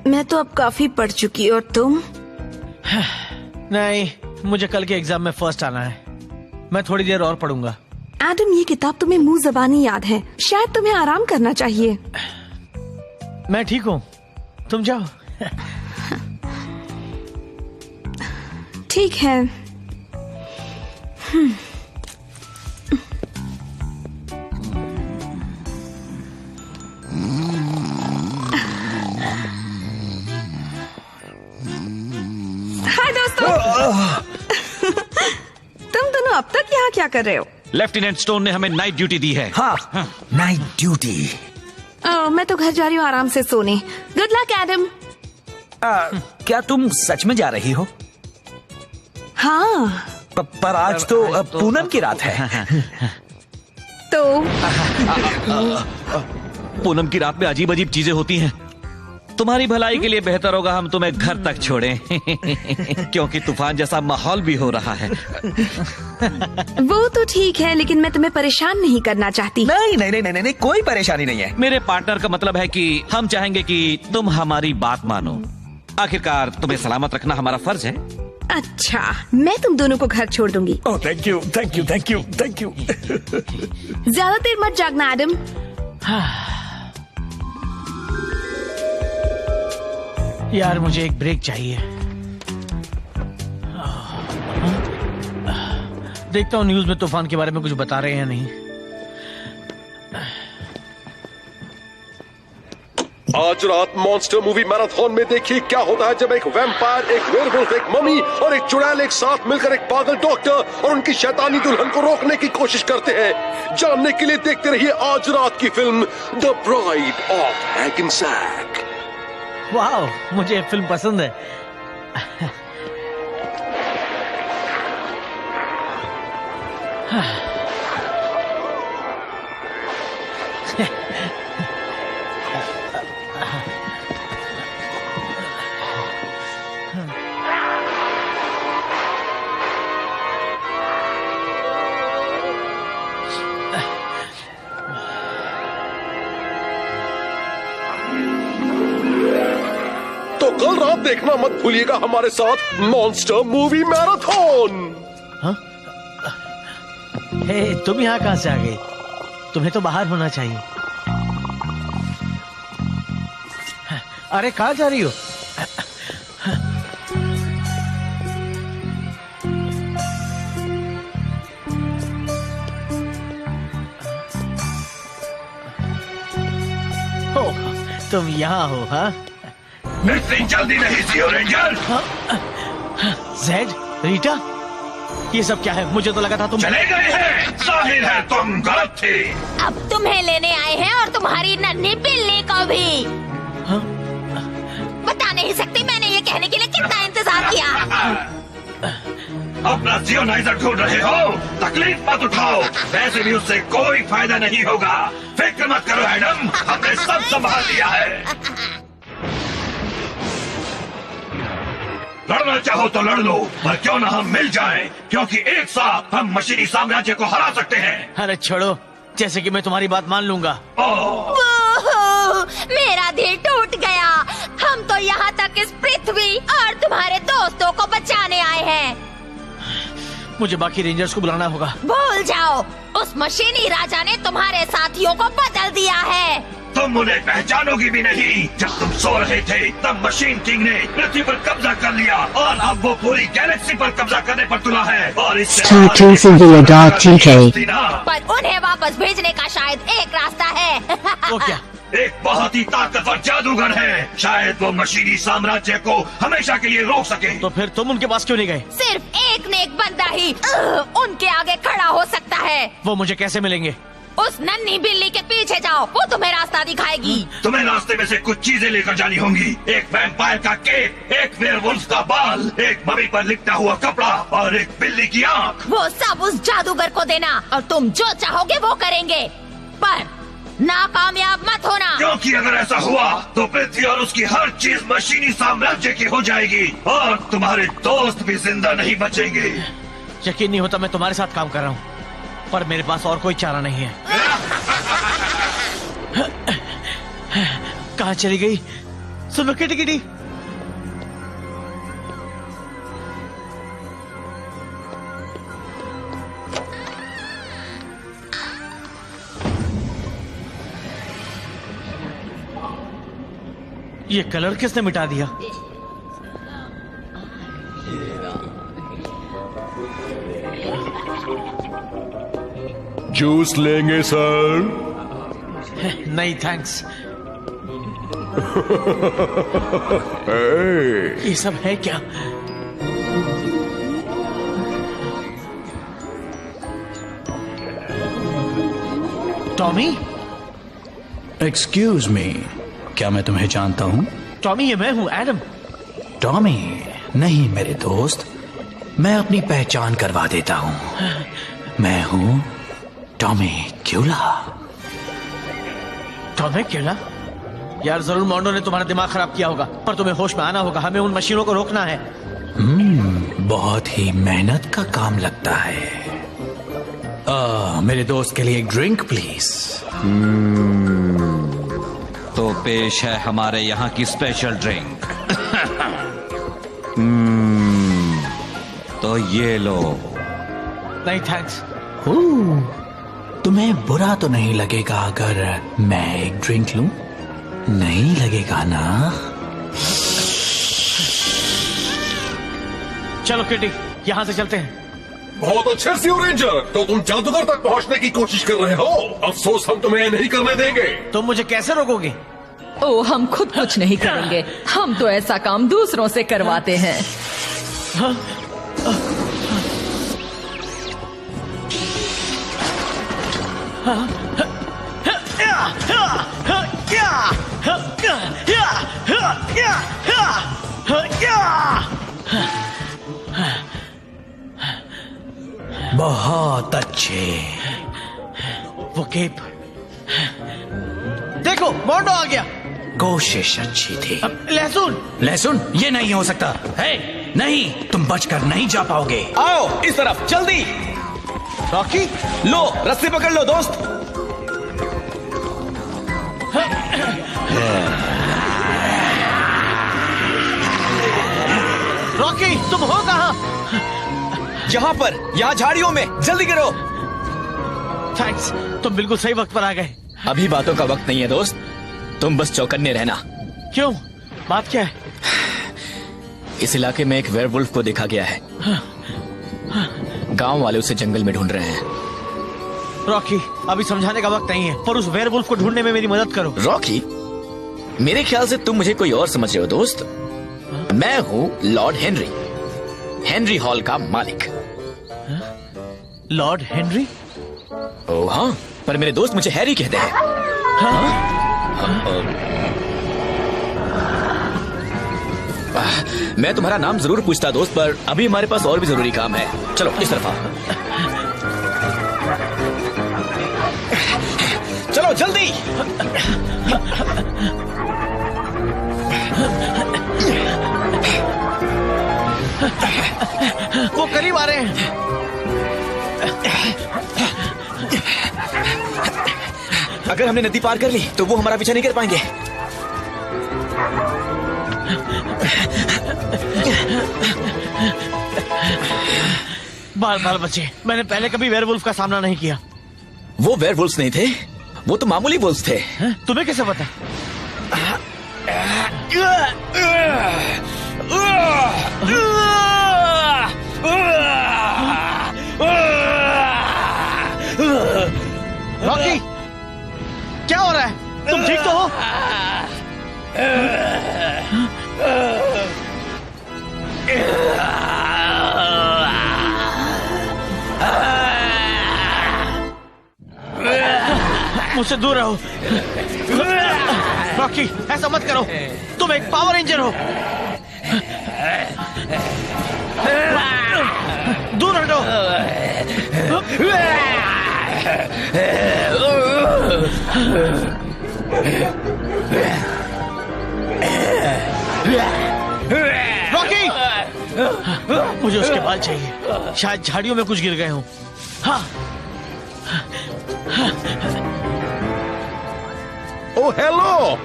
मैं तो अब काफी पढ़ चुकी और तुम? नहीं, मुझे कल के एग्जाम में फर्स्ट आना है। मैं थोड़ी देर और पढ़ूंगा। एडम, ये किताब तुम्हें मुंह ज़बानी याद है। शायद तुम्हें आराम करना चाहिए। मैं ठीक हूँ, तुम जाओ। ठीक है। हाय दोस्तों। तुम दोनों अब तक यहाँ क्या कर रहे हो? लेफ्टिनेंट स्टोन ने हमें नाइट ड्यूटी दी है। हाँ, नाइट ड्यूटी। मैं तो घर जा रही हूँ आराम से सोने। Good luck Adam. क्या तुम सच में जा रही हो? हाँ। पर आज तो पूनम की रात है। तो पूनम की रात में अजीब अजीब चीजें होती हैं। तुम्हारी भलाई के लिए बेहतर होगा हम तुम्हें घर तक छोड़ें। क्योंकि तूफान जैसा माहौल भी हो रहा है। वो तो ठीक है, लेकिन मैं तुम्हें परेशान नहीं करना चाहती। नहीं नहीं नहीं नहीं, कोई परेशानी नहीं है। मेरे पार्टनर का मतलब है कि हम चाहेंगे कि तुम हमारी बात मानो। आखिरकार तुम्हें सलामत रखना हमारा फर्ज है। अच्छा, मैं तुम दोनों को घर छोड़ दूंगी। Oh thank you thank you thank you thank you. ज्यादा देर मत जागना एडम। यार मुझे एक ब्रेक चाहिए। देखता हूँ न्यूज में तूफान के बारे में कुछ बता रहे हैं नहीं। आज रात मॉन्स्टर मूवी मैराथन में देखिए क्या होता है जब एक वैम्पायर, एक वेयरवुल्फ, एक ममी और एक चुड़ैल एक साथ मिलकर एक पागल डॉक्टर और उनकी शैतानी दुल्हन को रोकने की कोशिश करते हैं। जानने के लिए देखते रहिए आज रात की फिल्म द ब्राइड ऑफ हैकिंसैक। वाह, मुझे फिल्म पसंद है। तो कल रात देखना मत भूलिएगा हमारे साथ मॉन्स्टर मूवी मैराथन। हे, तुम यहाँ कहाँ से आ गई? तुम्हें तो बाहर होना चाहिए। अरे कहाँ जा रही हो? तुम यहाँ हो? हाँ, इतनी जल्दी नहीं सीओ रेंजर। ज़ेड, रीटा, ये सब क्या है? मुझे तो लगा था तुम चले गए हैं। जाहिर है तुम गलत थे। अब तुम्हें लेने आए हैं और तुम्हारी नन्ही बिल्ली को भी। हाँ? बता नहीं सकती मैंने ये कहने के लिए कितना इंतजार किया। अपना जियोनाइजर ढूंढ रहे हो? तकलीफ मत उठाओ, वैसे भी उससे कोई फायदा नहीं होगा। फिक्र मत करो एडम, हमने सब संभाल लिया है। लड़ना चाहो तो लड़ लो, पर क्यों ना हम मिल जाएं, क्योंकि एक साथ हम मशीनी साम्राज्य को हरा सकते हैं। अरे छोड़ो, जैसे कि मैं तुम्हारी बात मान लूंगा। मेरा दिल टूट गया। हम तो यहाँ तक इस पृथ्वी और तुम्हारे दोस्तों को बचाने आए हैं। मुझे बाकी रेंजर्स को बुलाना होगा। भूल जाओ, उस मशीनी राजा ने तुम्हारे साथियों को बदल दिया है। तुम उन्हें पहचानोगी भी नहीं। जब तुम सो रहे थे तब मशीन किंग ने पृथ्वी पर कब्जा कर लिया और अब वो पूरी गैलेक्सी पर कब्जा करने पर तुला है। और इससे पर उन्हें वापस भेजने का शायद एक रास्ता है। वो क्या? एक बहुत ही ताकतवर जादूगर है। शायद वो मशीनी साम्राज्य को हमेशा के लिए रोक सके। तो फिर तुम उनके पास क्यों नहीं गए? सिर्फ एक नेक बंदा ही उनके आगे खड़ा हो सकता है। वो मुझे कैसे मिलेंगे? उस नन्ही बिल्ली के पीछे जाओ, वो तुम्हें रास्ता दिखाएगी। तुम्हें रास्ते में से कुछ चीजें लेकर जानी होंगी। एक वैम्पायर का केक, एक वेयरवुल्फ का बाल, एक मम्मी पर लिपटा हुआ कपड़ा और एक बिल्ली की आंख। वो सब उस जादूगर को देना और तुम जो चाहोगे वो करेंगे, पर नाकामयाब मत होना। क्योंकि अगर ऐसा हुआ तो पृथ्वी और उसकी हर चीज मशीनी साम्राज्य की हो जाएगी और तुम्हारे दोस्त भी जिंदा नहीं बचेंगे। यकीन नहीं होता मैं तुम्हारे साथ काम कर रहा हूँ, पर मेरे पास और कोई चारा नहीं है। कहाँ चली गई? सुनो किटी किटी। ये कलर किसने मिटा दिया? जूस लेंगे सर? नहीं थैंक्स। ये सब है क्या? टॉमी? एक्सक्यूज मी, क्या मैं तुम्हें जानता हूं? टॉमी ये मैं हूं, एडम। टॉमी नहीं मेरे दोस्त, मैं अपनी पहचान करवा देता हूं। मैं हूं टॉमी क्यूला। टॉमी क्यूला? यार जरूर मोंडो ने तुम्हारा दिमाग खराब किया होगा, पर तुम्हें होश में आना होगा। हमें उन मशीनों को रोकना है। बहुत ही मेहनत का काम लगता है। मेरे दोस्त के लिए एक ड्रिंक प्लीज। तो पेश है हमारे यहाँ की स्पेशल ड्रिंक। तो ये लो। नहीं थैंक्स। तुम्हें बुरा तो नहीं लगेगा अगर मैं एक ड्रिंक लूं? नहीं लगेगा ना? चलो किटी, यहाँ से चलते हैं। बहुत अच्छे सी रेंजर, तो तुम जादूगर तक पहुंचने की कोशिश कर रहे हो। अफसोस हम तुम्हें नहीं करने देंगे। तुम मुझे कैसे रोकोगे? ओ, हम खुद कुछ नहीं करेंगे। हम तो ऐसा काम दूसरों से करवाते हैं। बहुत अच्छे। वो केप देखो, मोंडो आ गया। कोशिश अच्छी थी। लहसुन। लहसुन ये नहीं हो सकता है। नहीं, तुम बचकर नहीं जा पाओगे। आओ इस तरफ जल्दी। रॉकी लो रस्सी पकड़ लो दोस्त। रॉकी तुम हो कहाँ? यहाँ पर, यहाँ झाड़ियों में, जल्दी करो। थैंक्स, तुम बिल्कुल सही वक्त पर आ गए। अभी बातों का वक्त नहीं है दोस्त, तुम बस चौकन्ने रहना। क्यों, बात क्या है? इस इलाके में एक वेयरवुल्फ को देखा गया है। गांव वाले उसे जंगल में ढूंढ रहे हैं। रॉकी अभी समझाने का वक्त नहीं है, पर उस वेयरवुल्फ को ढूंढने में मेरी मदद करो। रॉकी, मेरे ख्याल से तुम मुझे कोई और समझ रहे हो दोस्त। मैं हूँ लॉर्ड हेनरी, हेनरी हॉल का मालिक। Lord Henry? ओह हाँ, पर मेरे दोस्त मुझे हैरी कहते हैं। मैं तुम्हारा नाम जरूर पूछता दोस्त, पर अभी हमारे पास और भी जरूरी काम है। चलो इस तरफ आओ। चलो जल्दी। वो करीब आ रहे हैं। अगर हमने नदी पार कर ली तो वो हमारा पीछा नहीं कर पाएंगे। बाल बाल बचे। मैंने पहले कभी वेयरवुल्फ का सामना नहीं किया। वो वेयरवुल्फ्स नहीं थे, वो तो मामूली वुल्फ्स थे। तुम्हें कैसे पता? रॉकी क्या हो रहा है? तुम ठीक तो हो? मुझसे दूर रहो। रॉकी ऐसा मत करो, तुम एक पावर रेंजर हो। दूर हटो। रॉकी मुझे उसके बाल चाहिए, शायद झाड़ियों में कुछ गिर गए हों। हाँ। ओह हेलो,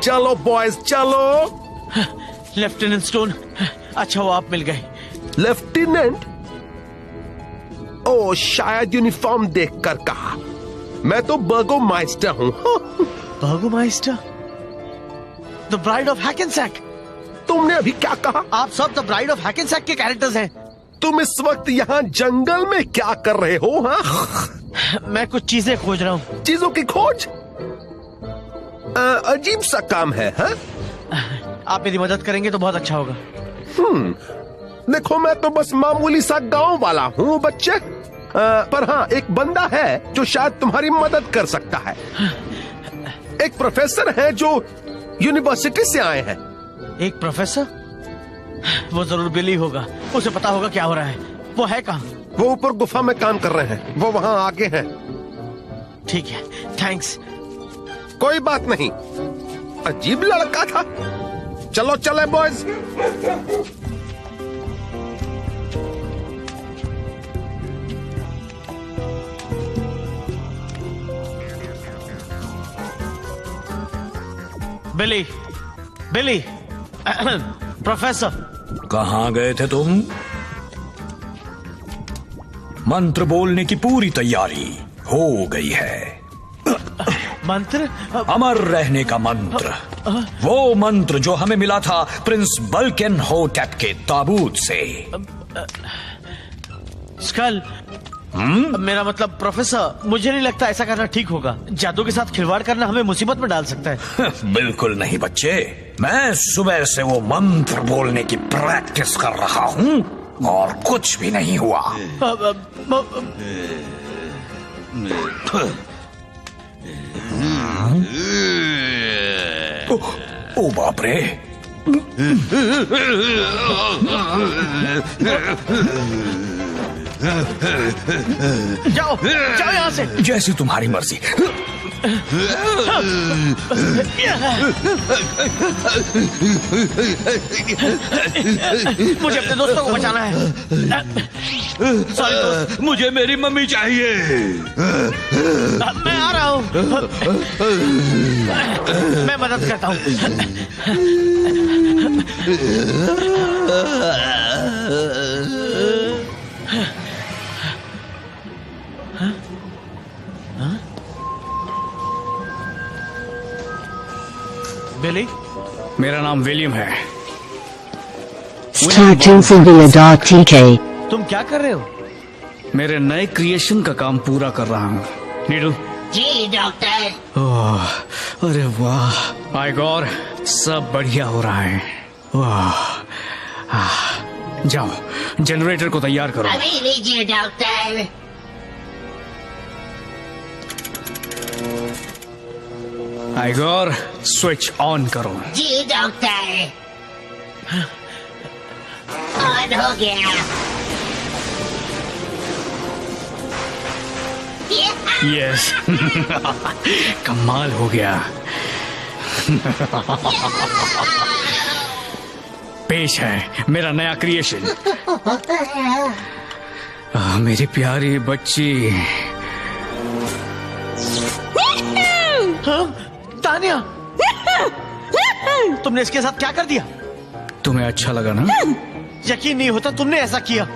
चलो बॉयज चलो। लेफ्टिनेंट स्टोन, अच्छा वो आप मिल गए। लेफ्टिनेंट? ओ शायद यूनिफॉर्म देखकर कहा। मैं तो बर्गोमाइस्टर हूँ। Burgomaster? The bride of Hackensack. तुमने अभी क्या कहा? आप सब द ब्राइड ऑफ हैकेनसैक के कैरेक्टर्स हैं। तुम इस वक्त यहाँ जंगल में क्या कर रहे हो? हाँ, मैं कुछ चीजें खोज रहा हूँ। चीजों की खोज? अजीब सा काम है। हाँ? आप मेरी मदद करेंगे तो बहुत अच्छा होगा। देखो मैं तो बस मामूली सा गांव वाला हूँ बच्चे, पर हाँ एक बंदा है जो शायद तुम्हारी मदद कर सकता है। एक प्रोफेसर है जो यूनिवर्सिटी से आए हैं। एक प्रोफेसर? वो जरूर बिली होगा, उसे पता होगा क्या हो रहा है। वो है कहाँ? वो ऊपर गुफा में काम कर रहे हैं, वो वहाँ आगे हैं। ठीक है, थैंक्स। कोई बात नहीं, अजीब लड़का था। चलो चले बॉयज। बिली, बिली, प्रोफेसर। कहाँ गए थे तुम? मंत्र बोलने की पूरी तैयारी हो गई है। मंत्र? अमर रहने का मंत्र, वो मंत्र जो हमें मिला था प्रिंस बल्केनहोटेप के ताबूत से। स्कल, मेरा मतलब प्रोफेसर, मुझे नहीं लगता ऐसा करना ठीक होगा। जादू के साथ खिलवाड़ करना हमें मुसीबत में डाल सकता है। बिल्कुल नहीं बच्चे, मैं सुबह से वो मंत्र बोलने की प्रैक्टिस कर रहा हूँ और कुछ भी नहीं हुआ। ओ बाप रे! जाओ, जाओ यहाँ से। जैसी तुम्हारी मर्जी। मुझे अपने दोस्तों को बचाना है। सॉरी दोस्त, मुझे मेरी मम्मी चाहिए। मैं आ रहा हूँ। मैं मदद करता हूँ। बिली? मेरा नाम विलियम है। StarTuneSylvia.tk। तुम क्या कर रहे हो? मेरे नए क्रिएशन का काम पूरा कर रहा हूँ। नीडू? जी डॉक्टर। ओह, अरे वाह आइगोर, सब बढ़िया हो रहा है। वाह, जाओ जनरेटर को तैयार करो। अभी लीजिए डॉक्टर। आइगोर, स्विच ऑन करो। जी डॉक्टर। ऑन हो गया। यस। कमाल हो गया। पेश है मेरा नया क्रिएशन। मेरी प्यारी बच्ची। तानिया, तुमने इसके साथ क्या कर दिया? तुम्हें अच्छा लगा ना? यकीन नहीं होता तुमने ऐसा किया।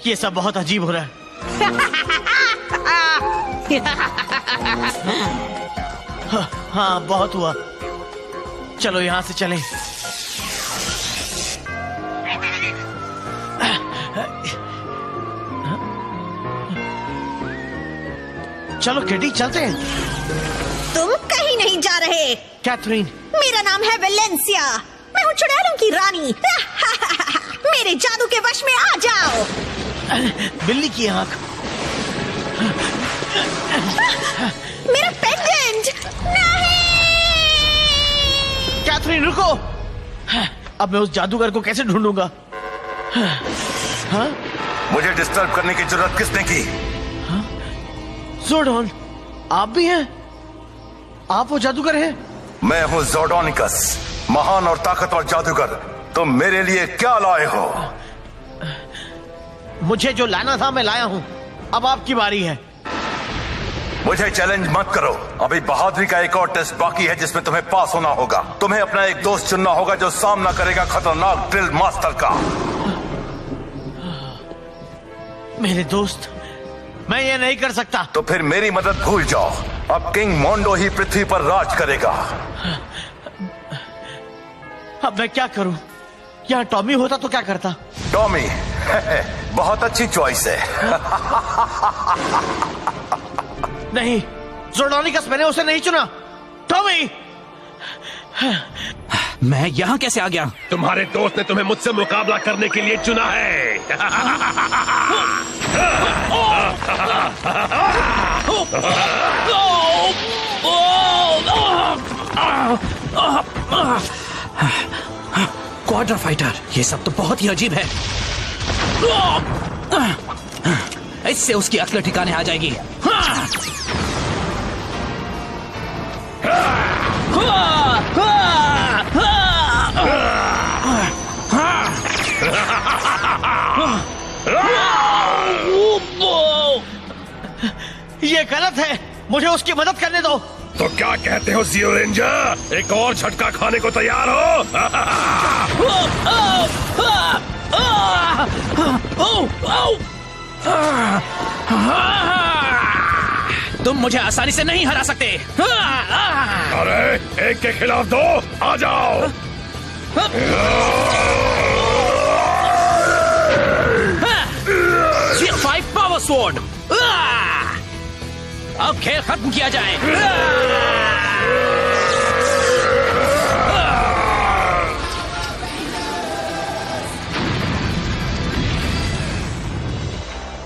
ये सब बहुत अजीब हो रहा है। हाँ, बहुत हुआ। चलो यहाँ से चलें। चलो केटी, चलते हैं। तुम कहीं नहीं जा रहे। कैथरीन। मेरा नाम है वेलेंसिया, मैं हूँ चुड़ैलों की रानी। मेरे जादू के वश में आ जाओ। बिल्ली की आंख। मेरा पेंडेंट। नहीं। कैथरीन रुको। अब मैं उस जादूगर को कैसे ढूंढूंगा? हाँ? मुझे डिस्टर्ब करने की जरूरत किसने की? ज़ोर्डॉन, आप भी हैं? आप वो जादूगर हैं? मैं हूँ ज़ोर्डोनिकस, महान और ताकतवर जादूगर। तुम मेरे लिए क्या लाए हो? मुझे जो लाना था मैं लाया हूँ। अब आपकी बारी है। मुझे चैलेंज मत करो। अभी बहादुरी का एक और टेस्ट बाकी है जिसमें तुम्हें पास होना होगा। तुम्हें अपना एक दोस्त चुनना होगा जो सामना करेगा खतरनाक ड्रिल मास्टर का। मेरे दोस्त, मैं ये नहीं कर सकता। तो फिर मेरी मदद भूल जाओ। अब किंग मोंडो ही पृथ्वी पर राज करेगा। अब मैं क्या करूं? यहाँ टॉमी होता तो क्या करता? टॉमी बहुत अच्छी चॉइस है। नहीं, ज़ोरडोनिकस, मैंने उसे नहीं चुना। टॉमी! मैं यहाँ कैसे आ गया? तुम्हारे दोस्त ने तुम्हें मुझसे मुकाबला करने के लिए चुना है। क्वाड्रा फाइटर, ये सब तो बहुत ही अजीब है। इससे उसकी अक्ल ठिकाने आ जाएगी। ये गलत है, मुझे उसकी मदद करने दो। तो क्या कहते हो ज़ीरो रेंजर? एक और झटका खाने को तैयार हो? तुम मुझे आसानी से नहीं हरा सकते। अरे, एक के खिलाफ दो, आ जाओ। C5 power sword. अब खेल खत्म किया जाए।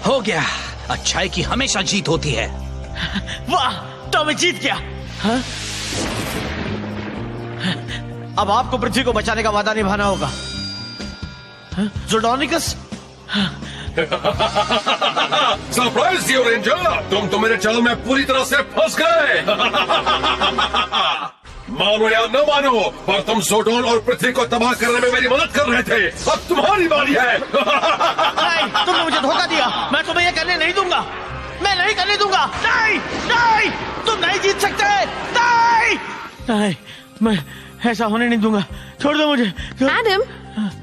हो गया। अच्छाई की हमेशा जीत होती है। वाह, टॉमी जीत गया। हाँ? अब आपको पृथ्वी को बचाने का वादा निभाना होगा। हाँ? ज़ोरडोनिकस? सरप्राइज ज़ीरो रेंजर, तुम तो मेरे जाल में पूरी तरह से फंस गए। मानो या न मानो, पर तुम ज़ोर्डोन और पृथ्वी को तबाह करने में मेरी मदद कर रहे थे। अब तुम्हारी बारी है। नहीं, तुमने मुझे धोखा दिया। मैं तुम्हें ये करने नहीं दूंगा। मैं नहीं करने दूंगा। नहीं, नहीं, तुम नहीं जीत सकते। नहीं, नहीं, मैं ऐसा होने नहीं दूंगा। छोड़ दो मुझे। एडम,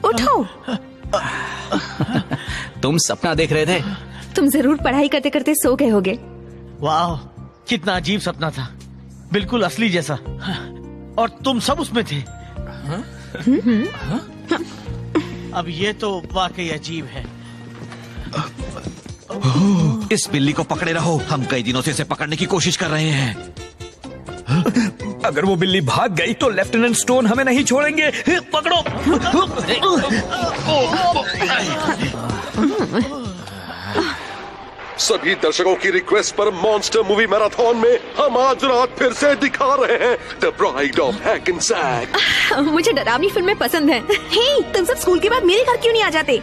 उठो। तुम सपना देख रहे थे? तुम जरूर पढ़ाई करते करते सो गए होगे। वाह, कितना अजीब सपना था, बिल्कुल असली जैसा। और तुम सब उसमें थे। अब ये तो वाकई अजीब है। इस बिल्ली को पकड़े रहो, हम कई दिनों से इसे पकड़ने की कोशिश कर रहे हैं। अगर वो बिल्ली भाग गई तो लेफ्टिनेंट स्टोन हमें नहीं छोड़ेंगे। पकड़ो। सभी दर्शकों की रिक्वेस्ट पर मॉन्स्टर मूवी मैराथन में हम आज रात फिर से दिखा रहे हैं द ब्राइड ऑफ हैकेनसैक। मुझे डरावनी फिल्में पसंद हैं। हे, तुम सब स्कूल के बाद मेरे घर क्यों नहीं आ जाते?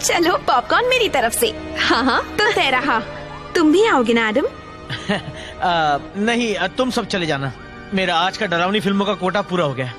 चलो, पॉपकॉर्न मेरी तरफ से। हाँ हाँ, तो तय रहा। तुम भी आओगे ना एडम? नहीं, तुम सब चले जाना। मेरा आज का डरावनी फिल्मों का कोटा पूरा हो गया।